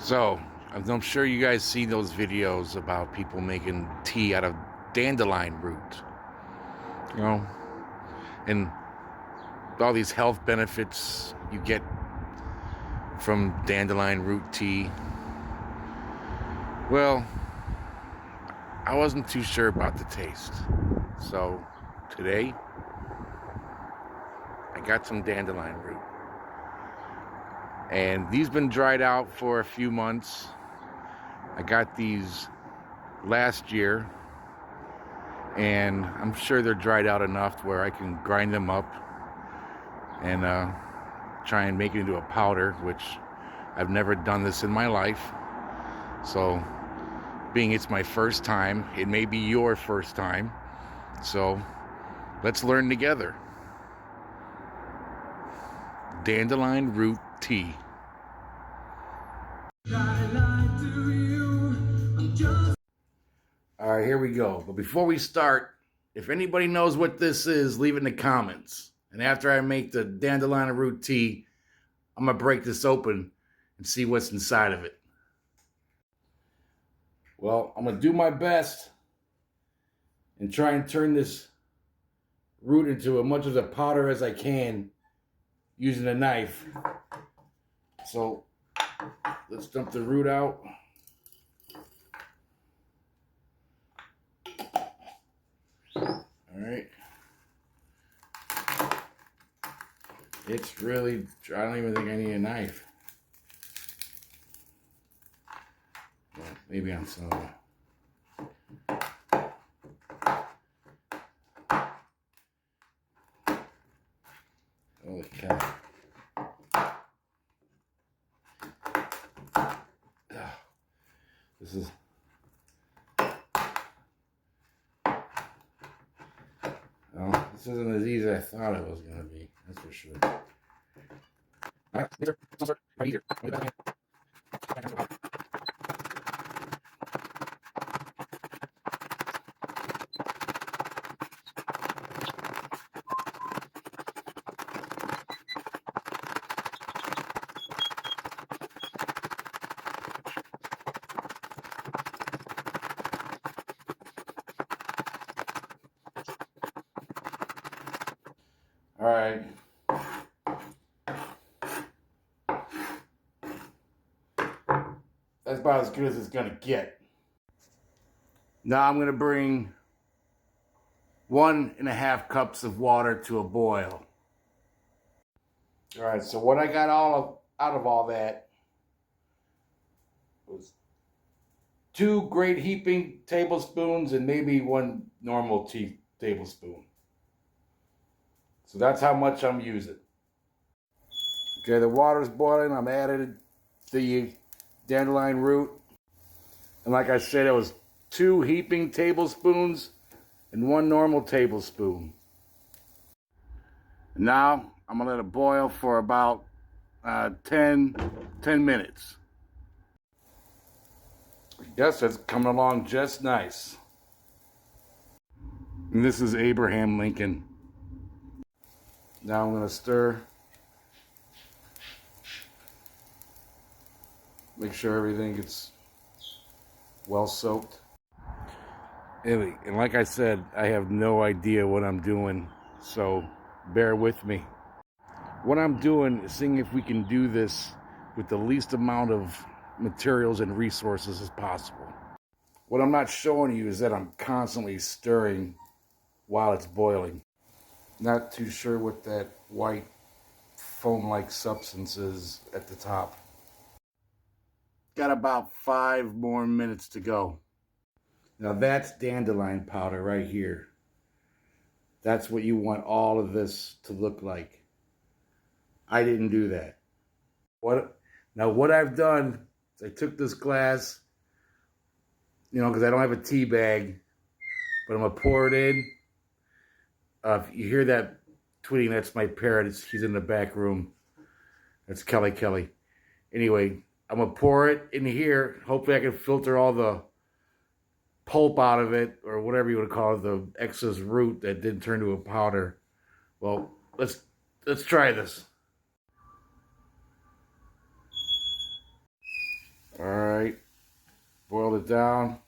So, I'm sure you guys see those videos about people making tea out of dandelion root, you know, and all these health benefits you get from dandelion root tea. Well, I wasn't too sure about the taste. So, today, I got some dandelion root. And these been dried out for a few months. I got these last year, and I'm sure they're dried out enough where I can grind them up and try and make it into a powder, which I've never done this in my life. So, being it's my first time, it may be your first time. So, let's learn together. Dandelion root tea. All right, here we go. But before we start, if anybody knows what this is, leave it in the comments. And after I make the dandelion root tea, I'm going to break this open and see what's inside of it. Well, I'm going to do my best and try and turn this root into as much of a powder as I can using a knife. So let's dump the root out. All right. It's really, I don't even think I need a knife. Well, maybe on some of it. Holy cow. This is... Well, this isn't as easy as I thought it was going to be. That's for sure. All right. That's about as good as it's going to get. Now I'm going to bring 1.5 cups of water to a boil. All right, so what I got out of all that was 2 great heaping tablespoons and maybe 1 normal tablespoon. So that's how much I'm using. Okay, the water's boiling. I'm adding the dandelion root. And like I said, it was 2 heaping tablespoons and 1 normal tablespoon. Now I'm gonna let it boil for about 10 minutes. Yes, it's coming along just nice. And this is Abraham Lincoln. Now I'm gonna stir. Make sure everything gets well soaked. And like I said, I have no idea what I'm doing, so bear with me. What I'm doing is seeing if we can do this with the least amount of materials and resources as possible. What I'm not showing you is that I'm constantly stirring while it's boiling. Not too sure what that white foam-like substance is at the top. Got about 5 more minutes to go. Now that's dandelion powder right here. That's what you want all of this to look like. I didn't do that. What I've done is I took this glass, because I don't have a tea bag, but I'm gonna pour it in. If you hear that tweeting, that's my parrot. He's in the back room. That's Kelly. Anyway, I'm gonna pour it in here. Hopefully I can filter all the pulp out of it, or whatever you want to call it, the excess root that didn't turn to a powder. Well, let's try this. All right, boiled it down.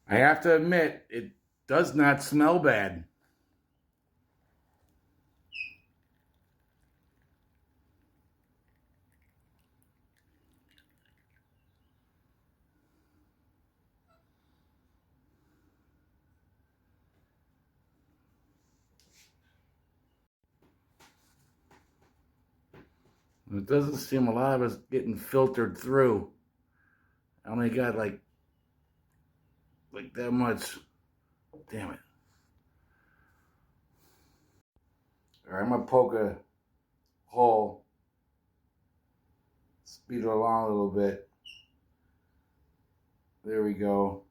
I have to admit, it does not smell bad. It doesn't seem a lot of it's getting filtered through. I only got like that much. Damn it. All right, I'm gonna poke a hole. Speed it along a little bit. There we go.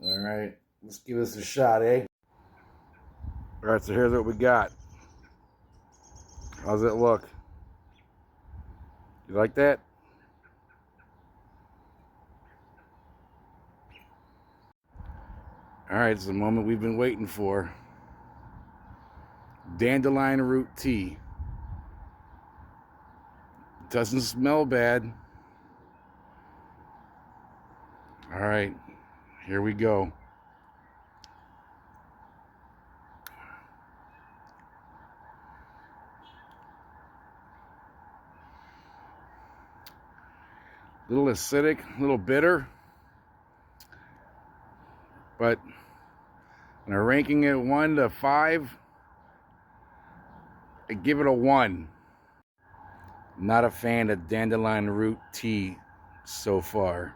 All right, let's give this a shot, eh? All right, so here's what we got. How's it look? You like that? All right, it's the moment we've been waiting for. Dandelion Root Tea. Doesn't smell bad. All right, here we go. A little acidic, a little bitter, but when I'm ranking it 1 to 5, I give it a 1. Not a fan of Dandelion Root Tea so far.